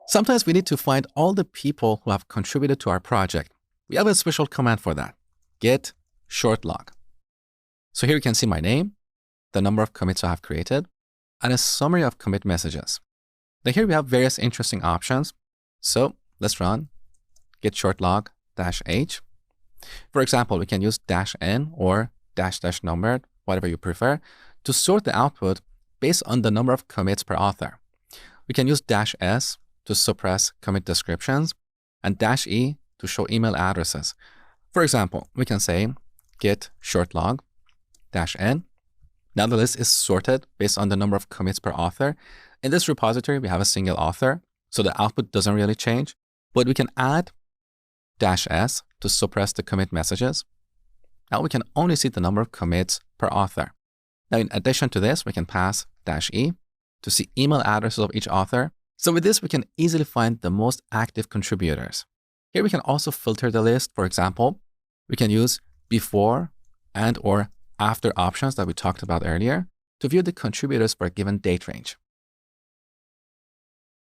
Sometimes we need to find all the people who have contributed to our project. We have a special command for that, get shortlog. So here you can see my name, the number of commits I have created, and a summary of commit messages. Now here we have various interesting options. So let's run get shortlog -h. For example, we can use -n or -- numbered, whatever you prefer, to sort the output based on the number of commits per author. We can use -s to suppress commit descriptions and -e to show email addresses. For example, we can say get shortlog -n. Now the list is sorted based on the number of commits per author. In this repository, we have a single author, so the output doesn't really change, but we can add -s to suppress the commit messages. Now we can only see the number of commits per author. Now, in addition to this, we can pass -e to see email addresses of each author. So with this, we can easily find the most active contributors. Here we can also filter the list. For example, we can use before and or after options that we talked about earlier to view the contributors for a given date range.